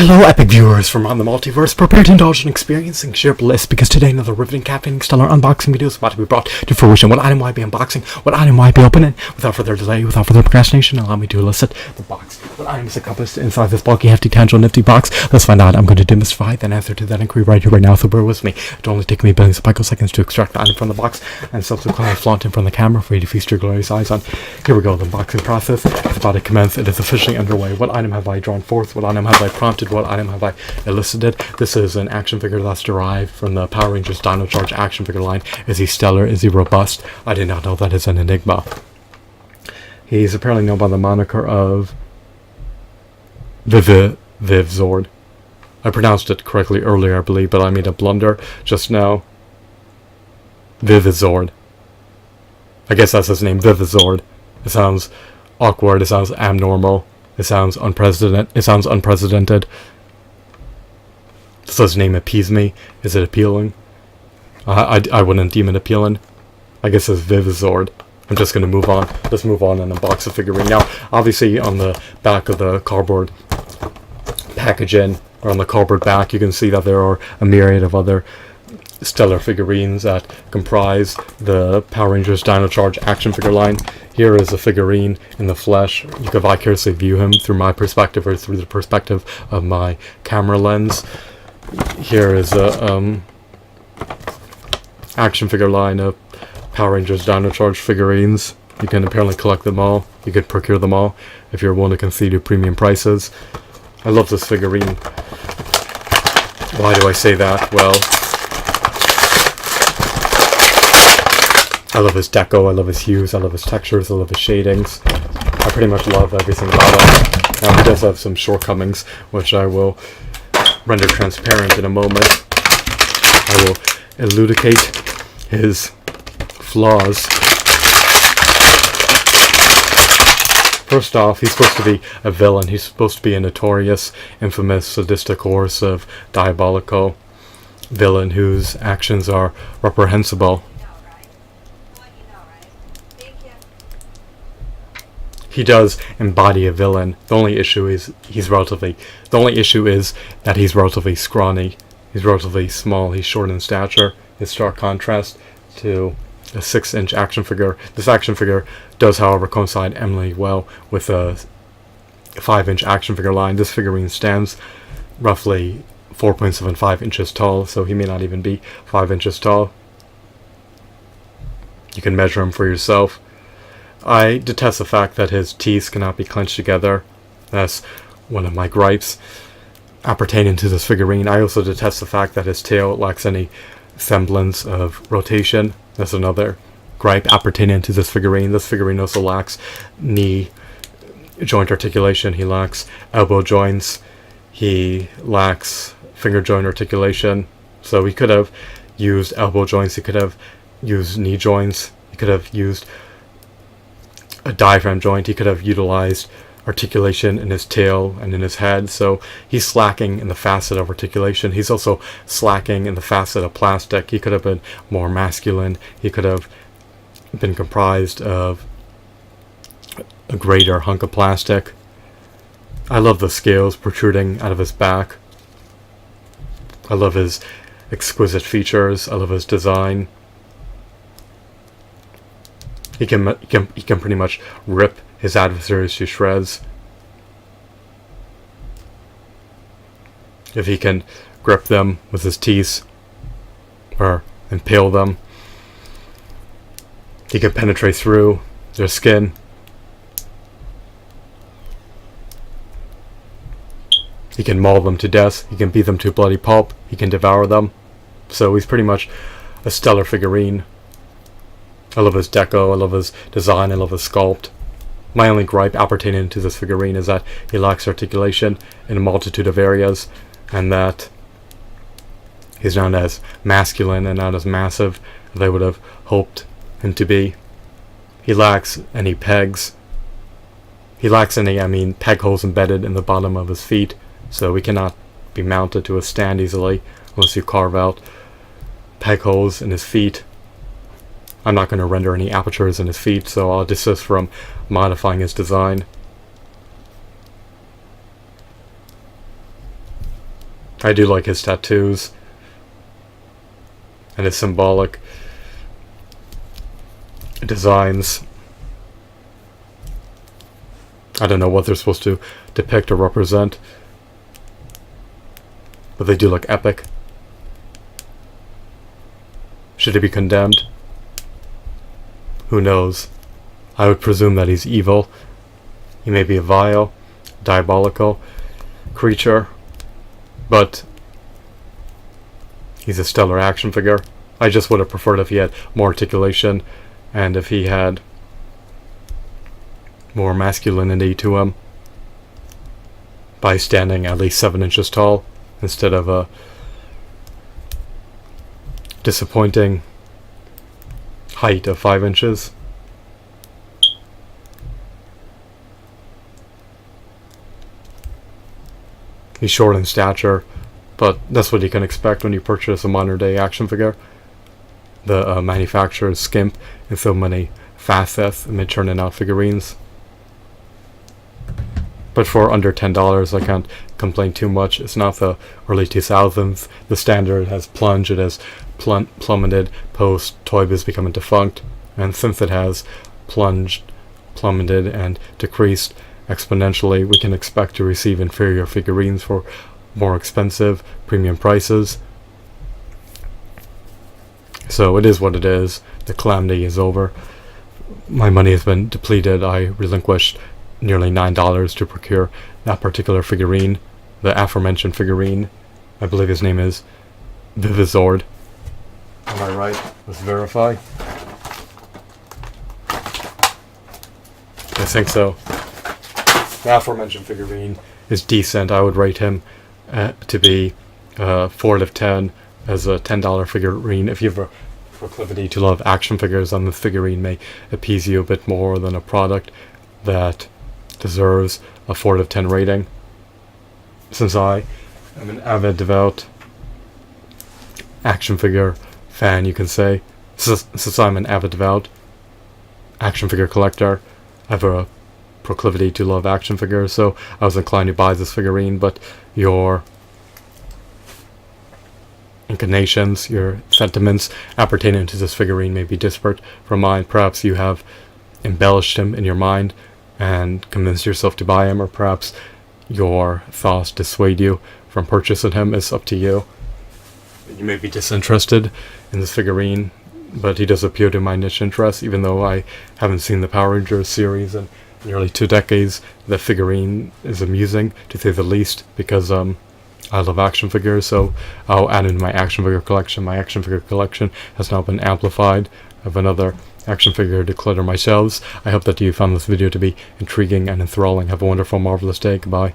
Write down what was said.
Hello, epic viewers from around the multiverse. Prepare to indulge in experiencing sheer bliss, because today another riveting, captivating, stellar unboxing video is about to be brought to fruition. What item will I be unboxing? What item will I be opening? Without further delay, without further procrastination, allow me to elicit the box. What item is encompassed inside this bulky, hefty, tangible, nifty box? Let's find out. I'm going to demystify the answer to that inquiry right here, right now, so bear with me. It'll only take me billions of picoseconds to extract the item from the box and subsequently flaunt it in front of the camera for you to feast your glorious eyes on. Here we go, the unboxing process is about to commence. It is officially underway. What item have I drawn forth? What item have I prompted? What item have I elicited? This is an action figure that's derived from the Power Rangers Dino Charge action figure line. Is he stellar? Is he robust? I did not know that is an enigma. He's apparently known by the moniker of Vivizord. I pronounced it correctly earlier, I believe, but I made a blunder just now. Vivizord. I guess that's his name, Vivizord. It sounds awkward, it sounds abnormal, it sounds unprecedented. Does his name appease me? Is it appealing? I wouldn't deem it appealing. I guess it's Vivizord. I'm just going to move on. Let's move on and unbox the figurine. Now, obviously on the back of the cardboard packaging, or on the cardboard back, you can see that there are a myriad of other stellar figurines that comprise the Power Rangers Dino Charge action figure line. Here is a figurine in the flesh. You can vicariously view him through my perspective or through the perspective of my camera lens. Here is a action figure line of Power Rangers Dino Charge figurines. You can apparently collect them all. You could procure them all if you're willing to concede at premium prices. I love this figurine. Why do I say that? Well, I love his deco, I love his hues, I love his textures, I love his shadings. I pretty much love everything about him. Now, he does have some shortcomings, which I will render transparent in a moment. I will elucidate his flaws. First off, he's supposed to be a villain. He's supposed to be a notorious, infamous, sadistic horse of diabolical villain whose actions are reprehensible. He does embody a villain. The only issue is that he's relatively scrawny. He's relatively small. He's short in stature. In stark contrast to a 6-inch action figure. This action figure does, however, coincide eminently well with a 5-inch action figure line. This figurine stands roughly 4.75 inches tall, so he may not even be 5 inches tall. You can measure him for yourself. I detest the fact that his teeth cannot be clenched together. That's one of my gripes appertaining to this figurine. I also detest the fact that his tail lacks any semblance of rotation. That's another gripe appertaining to this figurine. This figurine also lacks knee joint articulation. He lacks elbow joints. He lacks finger joint articulation. So he could have used elbow joints. He could have used knee joints. He could have used a diaphragm joint. He could have utilized articulation in his tail and in his head. So he's slacking in the facet of articulation. He's also slacking in the facet of plastic. He could have been more masculine. He could have been comprised of a greater hunk of plastic. I love the scales protruding out of his back. I love his exquisite features. I love his design. He can pretty much rip his adversaries to shreds. If he can grip them with his teeth or impale them, he can penetrate through their skin. He can maul them to death. He can beat them to bloody pulp. He can devour them. So he's pretty much a stellar figurine. I love his deco, I love his design, I love his sculpt. My only gripe appertaining to this figurine is that he lacks articulation in a multitude of areas, and that he's not as masculine and not as massive as I would have hoped him to be. He lacks any pegs. He lacks any, peg holes embedded in the bottom of his feet, so he cannot be mounted to a stand easily unless you carve out peg holes in his feet. I'm not going to render any apertures in his feet, so I'll desist from modifying his design. I do like his tattoos and his symbolic designs. I don't know what they're supposed to depict or represent, but they do look epic. Should he be condemned? Who knows? I would presume that he's evil. He may be a vile, diabolical creature, but he's a stellar action figure. I just would have preferred if he had more articulation and if he had more masculinity to him by standing at least 7 inches tall instead of a disappointing height of 5 inches. He's short in stature, but that's what you can expect when you purchase a modern day action figure. The manufacturers skimp in so many facets amid churning out figurines. But for under $10, I can't complain too much. It's not the early 2000s. The standard has plunged. It has plummeted post Toy Biz becoming defunct. And since it has plummeted, and decreased exponentially, we can expect to receive inferior figurines for more expensive premium prices. So it is what it is. The calamity is over. My money has been depleted. I relinquished nearly $9 to procure that particular figurine, the aforementioned figurine. I believe his name is Vivizord. Am I right? Let's verify. I think so. The aforementioned figurine is decent. I would rate him to be 4 out of 10 as a $10 figurine. If you have a proclivity to love action figures, then the figurine may appease you a bit more than a product that deserves a 4 out of 10 rating. Since I am an avid, devout action figure fan, you can say, since I'm an avid, devout action figure collector, I have a proclivity to love action figures, so I was inclined to buy this figurine, but your inclinations, your sentiments appertaining to this figurine may be disparate from mine. Perhaps you have embellished him in your mind and convinced yourself to buy him, or perhaps your thoughts dissuade you from purchasing him. It's up to you. You may be disinterested in this figurine, but he does appeal to my niche interest, even though I haven't seen the Power Rangers series in nearly 2 decades. The figurine is amusing, to say the least, because I love action figures, so I'll add in my action figure collection. My action figure collection has now been amplified. I have another action figure to clutter my shelves. I hope that you found this video to be intriguing and enthralling. Have a wonderful, marvelous day. Goodbye.